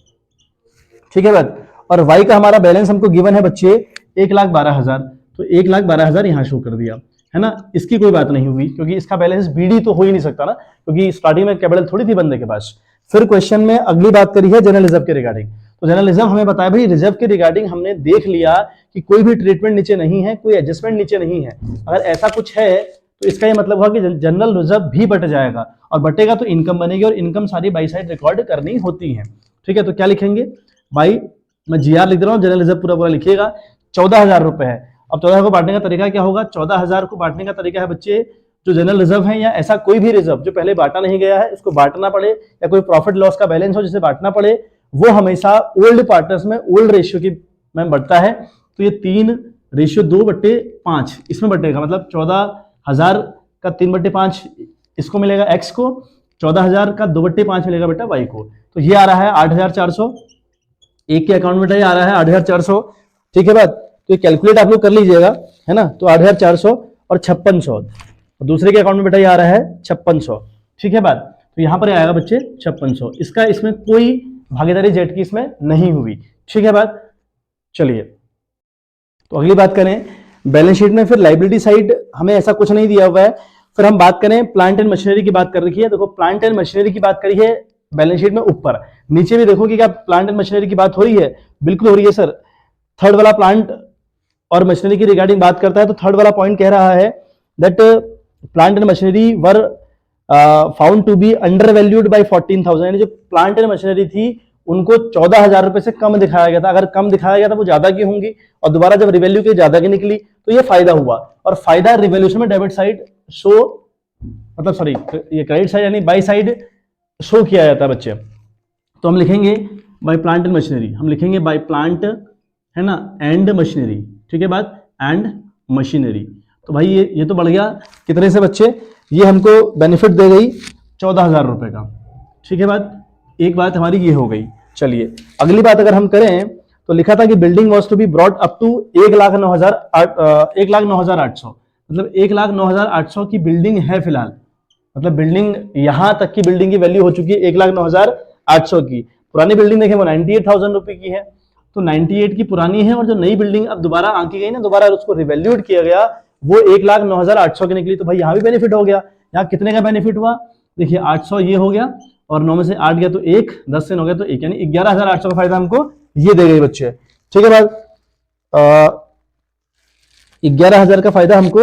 ठीक है बात। और वाई का हमारा बैलेंस हमको गिवन है बच्चे 1,12,000, तो 1,12,000 यहां शो कर दिया, है ना। इसकी कोई बात नहीं हुई क्योंकि इसका बैलेंस बीडी तो हो ही नहीं सकता ना, क्योंकि स्टार्टिंग में कैपिटल थोड़ी थी बंदे के पास। फिर क्वेश्चन में अगली बात करी है जनरल रिजर्व के रिगार्डिंग। तो जनरल रिजर्व हमें बताया भाई रिजर्व के रिगार्डिंग हमने देख लिया कि कोई भी ट्रीटमेंट नीचे नहीं है, कोई एडजस्टमेंट नीचे नहीं है। अगर ऐसा कुछ है तो इसका ये मतलब हुआ कि जनरल रिजर्व भी बट जाएगा, और बटेगा तो इनकम बनेगी, और इनकम सारी बाई साइड रिकॉर्ड करनी होती है, ठीक है। तो क्या लिखेंगे बाई, मैं जीआर लिख रहा हूँ, जनरल रिजर्व पूरा पूरा लिखिएगा। 14,000 रुपए है। अब 14,000 को बांटने का तरीका क्या होगा, 14,000 को बांटने का तरीका है बच्चे, जो जनरल रिजर्व है या ऐसा कोई भी रिजर्व जो पहले बांटा नहीं गया है इसको बांटना पड़े, या कोई प्रॉफिट लॉस का बैलेंस हो जिसे बांटना पड़े, वो हमेशा ओल्ड पार्टनर्स में ओल्ड रेशियो की में बढ़ता है। तो ये 3:2/5 इसमें बटेगा, मतलब 14,000 का 3/5 इसको मिलेगा एक्स को, 14,000 का 2/5 मिलेगा बेटा वाई को। तो ये आ रहा है 8,400, एक के अकाउंट में ये आ रहा है 8,400, ठीक है बात। तो ये कैलकुलेट आप लोग कर लीजिएगा, है ना। तो 8,400 और 5600, और दूसरे के अकाउंट में बेटा ये आ रहा है 5600, ठीक है बात। तो यहां पर आएगा बच्चे 5600, इसका इसमें कोई भागीदारी जेड की इसमें नहीं हुई, ठीक है बात। चलिए तो अगली बात करें बैलेंस शीट में, फिर लायबिलिटी साइड हमें ऐसा कुछ नहीं दिया हुआ है। फिर हम बात करें प्लांट एंड मशीनरी की बात कर रखी है। देखो प्लांट एंड मशीनरी की बात करी है बैलेंस शीट में ऊपर, नीचे भी देखो कि क्या प्लांट एंड मशीनरी की बात हो रही है, बिल्कुल हो रही है सर। थर्ड वाला प्लांट और मशीनरी की रिगार्डिंग बात करता है, तो थर्ड वाला पॉइंट कह रहा है that plant and machinery were found to be undervalued by 14,000, यानी जो प्लांट एंड मशीनरी थी उनको 14,000 रुपए से कम दिखाया गया था। अगर कम दिखाया गया था वो ज्यादा की होंगी, और दोबारा जब रिवैल्यू की ज्यादा की निकली तो ये फायदा हुआ, और फायदा रिवैल्यूएशन में डेबिट साइड शो, मतलब सॉरी ये क्रेडिट साइड यानी बाई साइड शो किया जाता है बच्चे। तो हम लिखेंगे बाय प्लांट एंड मशीनरी, हम लिखेंगे बाय प्लांट, है ना, एंड मशीनरी, ठीक है बात, एंड मशीनरी। तो भाई ये तो बढ़ गया कितने से बच्चे, ये हमको बेनिफिट दे गई 14,000 रुपए का, ठीक है बात। एक बात हमारी ये हो गई। चलिए अगली बात अगर हम करें तो लिखा था कि building was to be brought up to 1,09,800, मतलब 1,09,800 की बिल्डिंग है फिलहाल, मतलब बिल्डिंग यहां तक की बिल्डिंग की वैल्यू हो चुकी है 1,09,800 की। पुरानी बिल्डिंग देखें वो 98,000 रुपए की है, तो 98 की पुरानी है, और जो नई बिल्डिंग अब दोबारा आंकी गई ना, दोबारा उसको रिवैल्यूएट किया गया, वो 1,09,800 की निकली। तो भाई यहाँ भी बेनिफिट हो गया। यहाँ कितने का बेनिफिट हुआ, देखिए 800 ये हो गया, और 9 में से 8 गया तो 1, 10 से 9 गया तो 1, यानी 11,800 का फायदा हमको ये दे गई बच्चे। ठीक है बात, 11,000 का फायदा हमको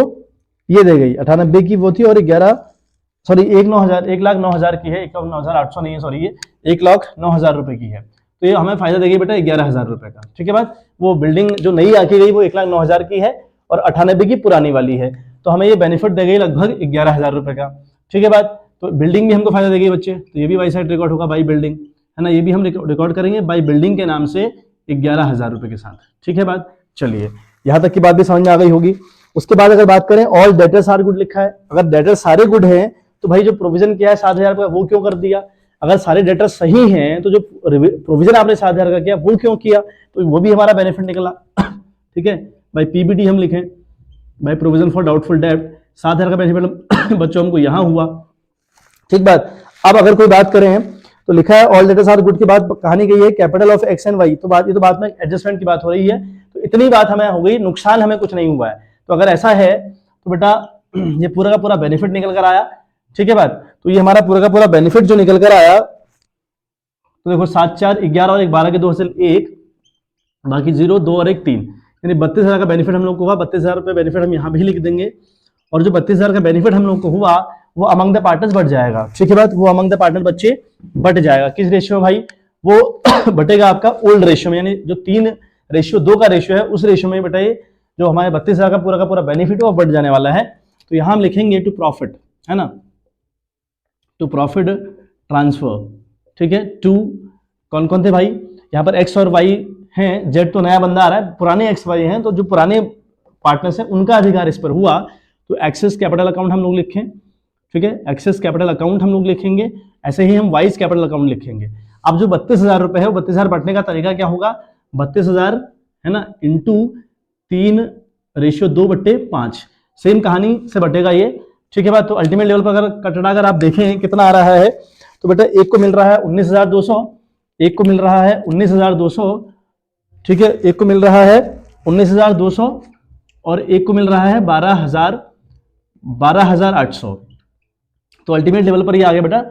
ये दे गई, 98 की वो थी, और 1,09,000 की है, 1,09,800 नहीं है, सॉरी, ये 1,09,000 रुपए की है। तो ये हमें फायदा देगी बेटा 11,000 रुपए का। ठीक है बात, वो बिल्डिंग जो नई आकी गई वो 1,09,000 की है, और 98 की पुरानी वाली है, तो हमें ये बेनिफिट दे गई लगभग 11,000 रुपए का। ठीक है बात, तो बिल्डिंग भी हमको फायदा देगी बच्चे, तो ये भी बाई साइड रिकॉर्ड होगा, बाई बिल्डिंग, है ना, ये भी हम रिकॉर्ड करेंगे बाई बिल्डिंग के नाम से 11,000 रुपए के साथ। ठीक है बात, चलिए यहां तक की बात भी समझ में आ गई होगी। उसके बाद अगर बात करें, ऑल डेटर्स आर गुड लिखा है, अगर डेटर सारे गुड हैं तो भाई जो प्रोविजन किया है 7,000 का वो क्यों कर दिया, अगर सारे डेटर सही हैं तो जो प्रोविजन आपने 7,000 का किया वो क्यों किया, तो वो भी हमारा बेनिफिट निकला। ठीक है भाई, पीबीडी हम लिखें, भाई प्रोविजन फॉर डाउटफुल डेब्ट, 7,000 का बेनिफिट बच्चों हमको यहां हुआ। ठीक बात, अब अगर कोई बात करें तो लिखा है ऑल डेटर्स आर गुड के बाद कहानी गई है capital of X and Y, तो बात, ये तो बात में एडजस्टमेंट की बात हो रही है, तो इतनी बात हमें हो गई, नुकसान हमें कुछ नहीं हुआ है। तो अगर ऐसा है तो बेटा ये पूरा का पूरा बेनिफिट निकल कर आया। ठीक है बात, तो ये हमारा पूरा का पूरा बेनिफिट जो निकल कर आया, तो देखो 7, 4, 11 और 12 के 2 हासिल 1, बाकी 0, 2 और 1, 3, यानी 32,000 का बेनिफिट हम लोग को हुआ। 32,000 रुपये बेनिफिट हम यहाँ भी लिख देंगे, और जो 32,000 का बेनिफिट हम लोग को हुआ वो अमंग द पार्टनर्स बढ़ जाएगा। ठीक है बात, वो अमंग द पार्टनर बच्चे बढ़ जाएगा, किस रेशियो में भाई, वो बटेगा आपका ओल्ड रेशियो में, यानी जो 3:2 का रेशियो है उस रेशियो में बटाए, जो हमारे 32,000 का पूरा बेनिफिट है वो बढ़ जाने वाला है। तो यहां हम लिखेंगे टू प्रॉफिट, है ना, टू प्रॉफिट ट्रांसफर। ठीक है, टू कौन कौन थे भाई, यहाँ पर एक्स और वाई हैं, जेड तो नया बंदा आ रहा है, पुराने एक्स वाई हैं, तो जो पुराने पार्टनर्स हैं उनका अधिकार इस पर हुआ, तो एक्सेस कैपिटल अकाउंट हम लोग लिखें। ठीक है, एक्सेस कैपिटल अकाउंट हम लोग लिखेंगे, ऐसे ही हम वाइज कैपिटल अकाउंट लिखेंगे। अब जो 32,000 रुपए है वो 32,000 बटने का तरीका क्या होगा, 32,000 है ना इंटू 3:2/5, सेम कहानी से बटेगा ये। ठीक है बात, तो अल्टीमेट लेवल पर अगर कटड़ा अगर आप देखें कितना आ रहा है, तो बेटा एक को मिल रहा है 19,200, एक को मिल रहा है 19,200, ठीक है, एक को मिल रहा है 19,200 और एक को मिल रहा है 12,800, तो अल्टीमेट लेवल पर ये आ गया बेटा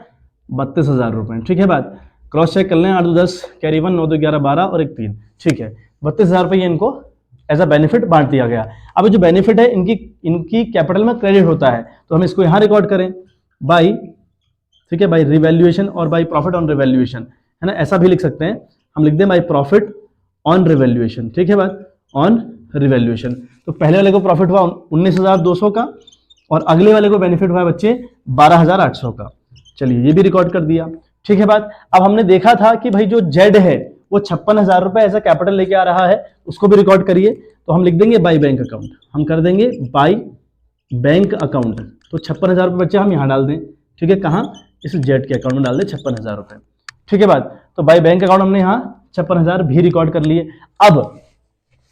32,000 रुपए। ठीक है बात, क्रॉस चेक कर लें, 8 2 10 कैरी 1, 9 2 11 12 और 1 3, ठीक है, 32,000 रुपये इनको एज अ बेनिफिट बांट दिया गया। अब जो बेनिफिट है इनकी कैपिटल में क्रेडिट होता है, तो हम इसको यहाँ रिकॉर्ड करें बाई, ठीक है, बाई रिवैल्यूएशन और बाई प्रॉफिट ऑन रिवैल्यूएशन, है ना, ऐसा भी लिख सकते हैं, हम लिख दें बाई प्रॉफिट ऑन रिवैल्यूएशन। ठीक है बात, ऑन रिवैल्यूएशन, तो पहले वाले को प्रॉफिट हुआ 19,200 का और अगले वाले को बेनिफिट हुआ बच्चे 12,800 का। चलिए ये भी रिकॉर्ड कर दिया। ठीक है बात, अब हमने देखा था कि भाई जो जेड है वो 56,000 रुपए ऐसा कैपिटल लेके आ रहा है, उसको भी रिकॉर्ड करिए, तो हम लिख देंगे बाई बैंक अकाउंट, हम कर देंगे बाई बैंक अकाउंट, तो 56,000 रुपये बच्चे हम यहाँ डाल दें। ठीक है, कहाँ, इस जेड के अकाउंट में डाल दें 56,000 रुपये। ठीक है बात, तो बाई बैंक अकाउंट हमने यहाँ 56,000 भी रिकॉर्ड कर लिए। अब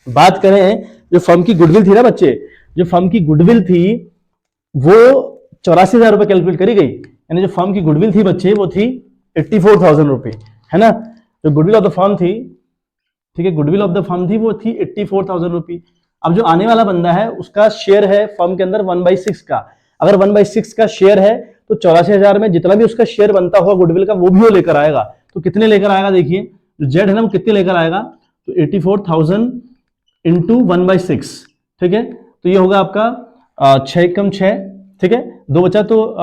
बात करें जो फर्म की गुडविल थी ना बच्चे, जो फर्म की गुडविल थी वो 84,000 रुपये कैलकुलेट करी गई, यानी जो फर्म की गुडविल थी बच्चे वो थी 84,000 रुपये, है ना, जो गुडविल ऑफ द फर्म थी, ठीक है, गुडविल ऑफ द फर्म थी वो थी 84,000 रुपये। अब जो आने वाला बंदा है उसका शेयर है फर्म के अंदर 1/6 का, अगर 1/6 का शेयर है तो 84,000 में जितना भी उसका शेयर बनता हुआ गुडविल का वो भी वो लेकर आएगा। तो कितने लेकर आएगा, देखिए जो जेड है ना वो कितने लेकर आएगा, तो 84,000 इंटू 1/6, ठीक है, तो ये होगा आपका 6 कम 6, ठीक है, 2 बचा तो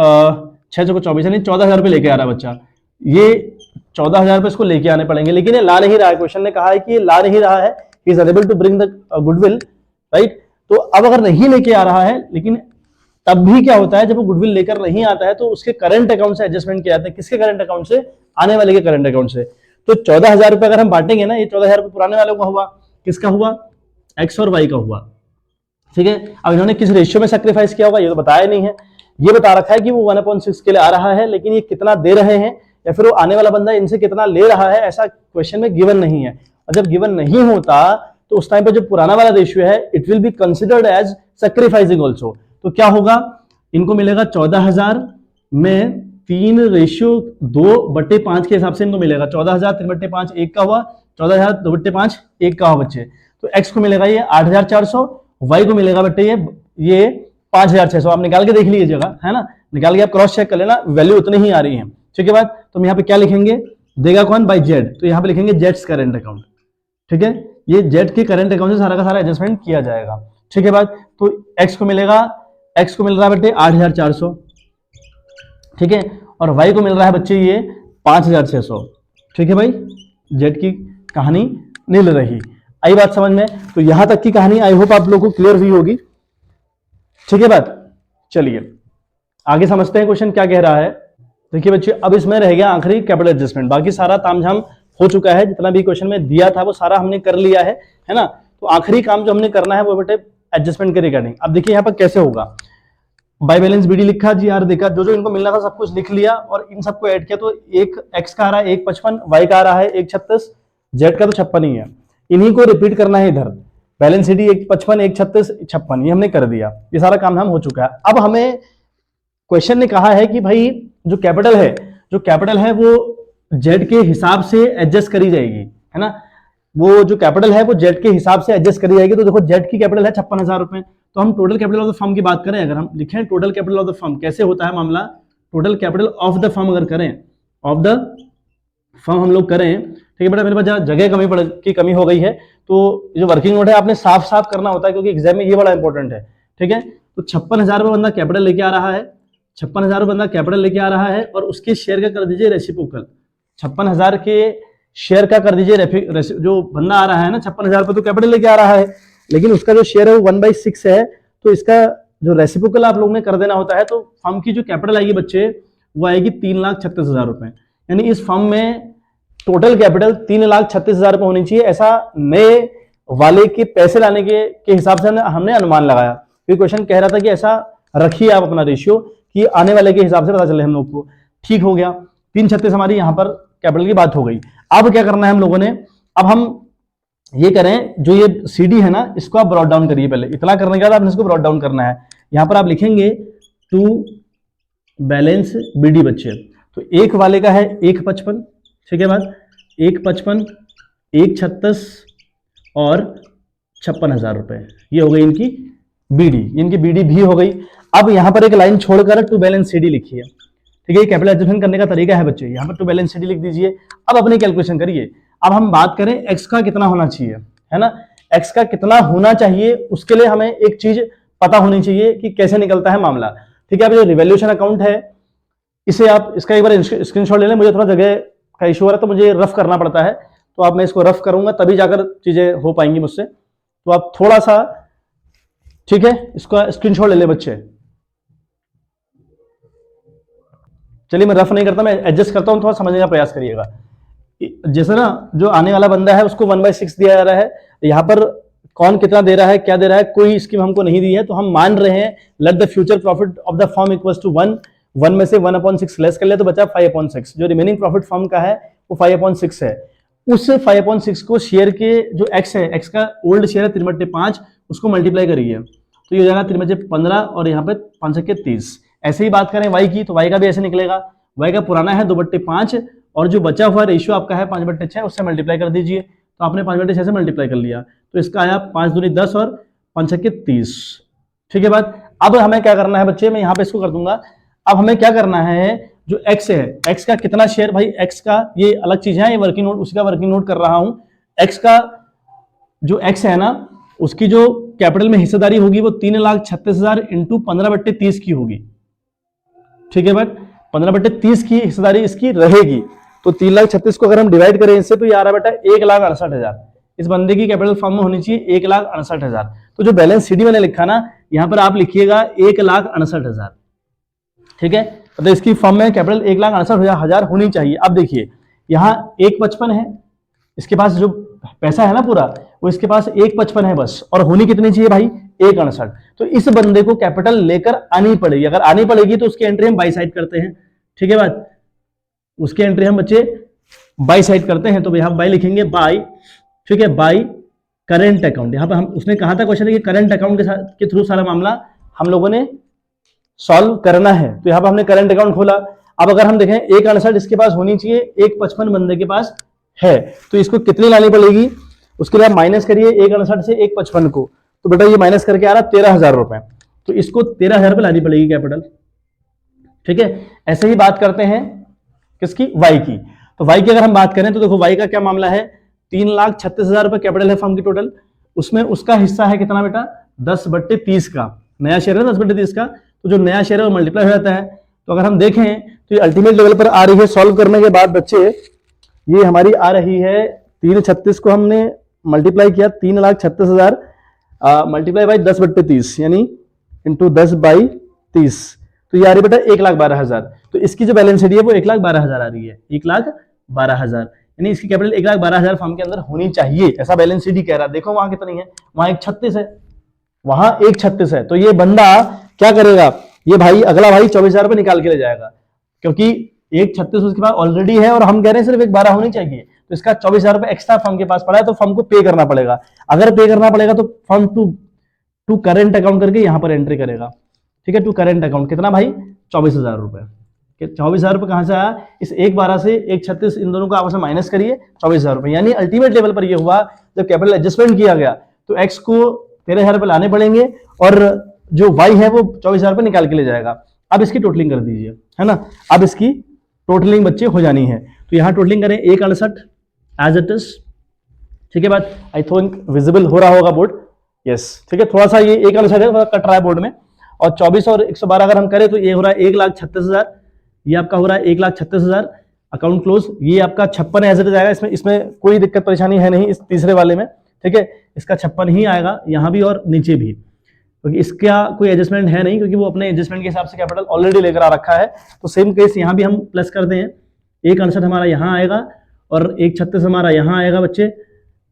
6 चौको 24, यानी 14,000 रुपये लेके आ रहा है बच्चा। ये 14,000 रुपये इसको लेके आने पड़ेंगे, लेकिन ये ला नहीं रहा है, क्वेश्चन ने कहा है कि ये ला नहीं रहा है, he is unable to bring the goodwill, right. तो अब अगर नहीं लेके आ रहा है, लेकिन तब भी क्या होता है जब वो गुडविल लेकर नहीं आता है तो उसके करंट अकाउंट से एडजस्टमेंट किया जाता है, किसके करंट अकाउंट से, आने वाले के करंट अकाउंट से। तो 14,000 रुपये अगर हम बांटेंगे ना, ये 14,000 रुपये पुराने वालों का हुआ, किसका हुआ, एक्स और वाई का हुआ, ठीक है। अब इन्होंने किस रेशियो में सैक्रिफाइस किया होगा ये तो बताया नहीं है, ये बता रखा है कि वो 1/6 के लिए आ रहा है, लेकिन ये कितना दे रहे हैं या फिर वो आने वाला बंदा इनसे कितना ले रहा है ऐसा क्वेश्चन में गिवन नहीं है। और जब गिवन नहीं होता तो उस टाइम पे जो पुराना वाला रेशियो है it will be considered as sacrificing also. तो क्या होगा, इनको मिलेगा 14,000 में 3:2/5 के हिसाब से इनको मिलेगा। 14,000 3/5 1 का हुआ, 14,000 2/5 1 का हुआ बच्चे। तो x को मिलेगा ये 8,400, y को मिलेगा बच्चे ये 5,600। आप निकाल के देख लीजिएगा, है ना, निकाल के आप क्रॉस चेक कर लेना, वैल्यू उतनी ही आ रही है। ठीक है बात। तो हम यहाँ पे क्या लिखेंगे, देगा कौन, बाय जेड। तो यहाँ पे लिखेंगे जेड्स करेंट अकाउंट। ठीक है, ये जेड के करेंट अकाउंट से सारा का सारा एडजस्टमेंट किया जाएगा। ठीक है बात। तो x को मिल रहा है बच्चे 8,400। ठीक है, और y को मिल रहा है बच्चे ये 5,600। ठीक है भाई, जेड की कहानी मिल रही, आई बात समझ में। तो यहां तक की कहानी आई होप आप लोगों को क्लियर हुई होगी। ठीक है बात, चलिए आगे समझते हैं क्वेश्चन क्या कह रहा है। देखिए बच्चे, अब इसमें रह गया आखिरी कैपिटल एडजस्टमेंट, बाकी सारा तामझाम हो चुका है, जितना भी क्वेश्चन में दिया था वो सारा हमने कर लिया है ना। तो आखिरी काम जो हमने करना है वो बेटे एडजस्टमेंट के रिगार्डिंग। अब देखिए यहाँ पर कैसे होगा, बाय बैलेंस बीडी लिखा, जी आर देखा, जो जो इनको मिलना था सब कुछ लिख लिया और इन सबको ऐड किया। तो एक एक्स का आ रहा है 155, वाई का आ रहा है 136, जेड का तो 56 ही है। इन्हीं को रिपीट करना है इधर, बैलेंस सीडी 155 136 56, ये हमने कर दिया। ये सारा काम हम हो चुका है। अब हमें क्वेश्चन ने कहा है कि भाई जो कैपिटल है वो जेड के हिसाब से एडजस्ट करी जाएगी, है ना। वो जो कैपिटल है वो जेड के हिसाब से एडजस्ट करी जाएगी। तो देखो जेड की कैपिटल है 56,000 रुपए। तो हम total capital of the firm की बात करें, अगर हम लिखें total capital of the firm, कैसे होता है मामला, total capital of the firm अगर करें, ऑफ द फर्म हम लोग करें, ठीक है बेटा, मेरे पास जगह की कमी हो गई है, तो जो वर्किंग नोट है आपने साफ साफ करना होता है, क्योंकि एग्जाम में ये बड़ा इंपॉर्टेंट है। ठीक है, तो 56,000 रुपये बंदा कैपिटल लेके आ रहा है, 56,000 रुपये बंदा कैपिटल लेके आ रहा है, और उसके शेयर का कर दीजिए रेसिप्रोकल। 56,000 के शेयर का कर दीजिए, जो बंदा आ रहा है ना 56,000 रुपये तो कैपिटल लेके आ रहा है, लेकिन उसका जो शेयर है वो 1/6 है। तो इसका जो रेसिप्रोकल आप लोगों ने कर देना होता है। तो फर्म की जो कैपिटल आएगी बच्चे वो आएगी 3,36,000 रुपए। यानी इस फर्म में टोटल कैपिटल 3,36,000 रुपए होनी चाहिए, ऐसा नए वाले के पैसे लाने के हिसाब से हमने अनुमान लगाया। क्योंकि क्वेश्चन कह रहा था कि ऐसा रखिए आप अपना रेशियो कि आने वाले के हिसाब से पता चले हम लोग को। ठीक हो गया, 3,36 हमारी यहाँ पर कैपिटल की बात हो गई। अब क्या करना है हम लोगों ने, अब हम ये करें, जो ये सीडी है ना इसको आप ब्रॉड डाउन करिए। पहले इतना करने के बाद आपने इसको ब्रॉड डाउन करना है। यहां पर आप लिखेंगे टू बैलेंस बीडी बच्चे। तो एक वाले का है 155, ठीक है बात, 155 136 और 56,000 रुपए, ये हो गई इनकी बीडी, इनकी बीडी भी हो गई। अब यहां पर एक लाइन छोड़कर टू बैलेंस सीडी लिखिए। ठीक है, कैपिटल एडजस्टमेंट करने का तरीका है बच्चे, यहां पर टू बैलेंस सीडी लिख दीजिए। अब अपनी कैलकुलेशन करिए। अब हम बात करें एक्स का कितना होना चाहिए, है ना, एक्स का कितना होना चाहिए, उसके लिए हमें एक चीज पता होनी चाहिए कि कैसे निकलता है मामला। ठीक है, अब जो रिवैल्यूएशन अकाउंट है इसे आप इसका एक बार स्क्रीनशॉट ले लें। मुझे थोड़ा जगह का इशू हो रहा है तो मुझे रफ करना पड़ता है, तो आप मैं इसको रफ करूंगा तभी जाकर चीजें हो पाएंगी मुझसे। तो आप थोड़ा सा, ठीक है, इसका स्क्रीनशॉट ले ले बच्चे। चलिए मैं रफ नहीं करता, मैं एडजस्ट करता हूं, थोड़ा समझने का प्रयास करिएगा। जैसे ना जो आने वाला बंदा है उसको 1/6 दिया जा रहा है, यहाँ पर कौन कितना दे रहा है क्या दे रहा है कोई स्कीम हमको नहीं दी है, तो हम मान रहे हैं let the future profit of the firm equals to 1 में से 1/6 लेस कर लिया तो बचा 5/6। जो रिमेनिंग प्रॉफिट फर्म का है वो 5/6 है। उस 5/6 को शेयर के जो एक्स है, एक्स का ओल्ड शेयर है 3/5, उसको मल्टीप्लाई करिए तो ये हो जाएगा 3/15 और यहाँ पे 5/30। ऐसे ही बात करें वाई की, तो वाई का भी ऐसे निकलेगा, वाई का पुराना है 2/5 और जो बचा हुआ रेशियो आपका है 5/6, उससे मल्टीप्लाई कर दीजिए। तो आपने 5/6 से मल्टीप्लाई कर लिया तो इसका आया 5 दूनी 10 और 5×30। ठीक है बात। अब हमें क्या करना है बच्चे, मैं यहाँ पे इसको कर दूंगा। अब हमें क्या करना है, जो एक्स है, एक्स का कितना शेयर, भाई एक्स का ये अलग चीज है, ये वर्किंग नोट, उसी का वर्किंग नोट कर रहा हूं। एक्स का जो एक्स है ना उसकी जो कैपिटल में हिस्सेदारी होगी वो 3,36,000 इंटू 15/30 की होगी। ठीक है बट 15/30 की हिस्सेदारी इसकी रहेगी। तो 3,36,000 को अगर हम डिवाइड करें इससे तो ये आ रहा बेटा 1,68,000। इस बंदे की कैपिटल फर्म में होनी चाहिए 1,68,000। तो जो बैलेंस सीडी मैंने लिखा ना यहां पर आप लिखिएगा 1,68,000। ठीक है, तो इसकी फर्म में कैपिटल 1,68,000 होनी चाहिए। अब देखिए यहाँ 155 है, इसके पास जो पैसा है ना पूरा वो इसके पास 155 है बस, और होनी कितनी चाहिए भाई 1,68। तो इस बंदे को कैपिटल लेकर आनी पड़ेगी। अगर आनी पड़ेगी तो उसकी एंट्री हम बाई साइड करते हैं। ठीक है बात, उसकी एंट्री हम बच्चे बाई साइड करते हैं। तो यहां बाई लिखेंगे बाई, ठीक है, बाई करेंट अकाउंट। यहाँ पर हम उसने कहा था क्वेश्चन कि करंट अकाउंट के थ्रू सारा मामला हम लोगों ने सॉल्व करना है, तो यहाँ पर हमने करंट अकाउंट खोला। अब अगर हम देखें 1,68 इसके पास होनी चाहिए, 1,55 बंदे के पास है, तो इसको कितनी लानी पड़ेगी, उसके लिए आप माइनस करिए 1,68 से 1,55 को, तो बेटा ये माइनस करके आ रहा 13,000 रुपए, तो इसको 13,000 रुपए लानी पड़ेगी कैपिटल। ठीक है, ऐसे ही बात करते हैं किसकी, वाई की। तो वाई की अगर हम बात करें तो देखो वाई का क्या मामला है, 3,36,000 रुपए कैपिटल है फर्म की टोटल, उसमें उसका हिस्सा है कितना बेटा, 10/30 का, नया शेयर है 10/30 का, तो जो नया शेयर है वो मल्टीप्लाई हो जाता है। तो अगर हम देखें तो ये अल्टीमेट लेवल पर आ रही है, सॉल्व करने के बाद बच्चे ये हमारी आ रही है 336 को हमने मल्टीप्लाई किया 3,36,000 मल्टीप्लाई बाई 10/30 यानी इंटू 10/30, तो ये आ रही बेटा 1,12,000। तो इसकी जो बैलेंस शीट है वो 1,12,000 आ रही है, 1,12,000, यानी इसकी कैपिटल 1,12,000 फर्म के अंदर होनी चाहिए, ऐसा बैलेंस शीट ही कह रहा है। देखो वहां कितनी है, वहां 1,36 है, वहां 1,36 है, तो ये बंदा क्या करेगा, ये भाई अगला भाई 24,000 रुपए निकाल के ले जाएगा, क्योंकि 1,36 उसके पास ऑलरेडी है और हम कह रहे हैं सिर्फ 1,12 होनी चाहिए, तो इसका 24,000 रुपए एक्स्ट्रा फर्म के पास पड़ा है, तो फर्म को पे करना पड़ेगा। अगर पे करना पड़ेगा तो फर्म टू करेंट अकाउंट करके यहां पर एंट्री करेगा। ठीक है, टू करेंट अकाउंट कितना भाई, 24,000 रुपए। 24,000 रुपए कहां से आया, इस 1,12 से 1,36 इन दोनों को आपस में माइनस करिए, 24,000 रुपए। यानी अल्टीमेट लेवल पर यह हुआ जब कैपिटल एडजस्टमेंट किया गया तो एक्स को 13,000 रुपए लाने पड़ेंगे और जो वाई है वो 24,000 रुपए निकाल के ले जाएगा। अब इसकी टोटलिंग कर दीजिए, है ना, अब इसकी टोटलिंग बच्चे हो जानी है, तो यहां टोटलिंग करें 1,68 एज इट इज। ठीक है बात, आई थिंक विजिबल हो रहा होगा बोर्ड, यस। ठीक है, थोड़ा सा ये 1,68 है, थोड़ा कट रहा है बोर्ड में, और 24 और 112 अगर हम करें तो ये हो रहा है 1,36,000, ये आपका हो रहा है 1,36,000, अकाउंट क्लोज। ये आपका 56 एज इट इज आएगा, इसमें कोई दिक्कत परेशानी है नहीं इस तीसरे वाले में। ठीक है, इसका 56 ही आएगा यहाँ भी और नीचे भी, क्योंकि इसका कोई एडजस्टमेंट है नहीं, क्योंकि वो अपने एडजस्टमेंट के हिसाब से कैपिटल ऑलरेडी लेकर आ रखा है। तो सेम केस यहाँ भी हम प्लस करते हैं, 1,68 हमारा यहाँ आएगा और 1,36 हमारा यहाँ आएगा बच्चे।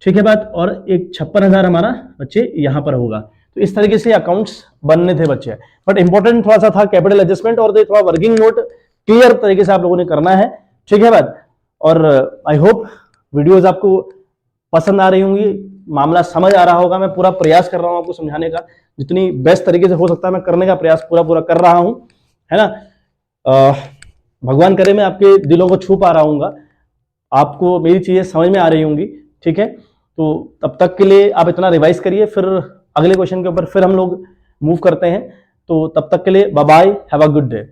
ठीक है बात, और 1,56,000 हमारा बच्चे यहाँ पर होगा। तो इस तरीके से अकाउंट्स बनने थे बच्चे, बट इंपॉर्टेंट थोड़ा सा था कैपिटल एडजस्टमेंट, और थोड़ा वर्किंग नोट क्लियर तरीके से आप लोगों ने करना है। ठीक है बात, और आई होप वीडियोस आपको पसंद आ रही होंगी, मामला समझ आ रहा होगा। मैं पूरा प्रयास कर रहा हूं आपको समझाने का, जितनी बेस्ट तरीके से हो सकता है मैं करने का प्रयास पूरा कर रहा हूं, है ना। भगवान करे मैं आपके दिलों को छू पा रहा हूँ, आपको मेरी चीजें समझ में आ रही होंगी। ठीक है, तो तब तक के लिए आप इतना रिवाइज करिए, फिर अगले क्वेश्चन के ऊपर फिर हम लोग मूव करते हैं। तो तब तक के लिए bye bye, have a good day.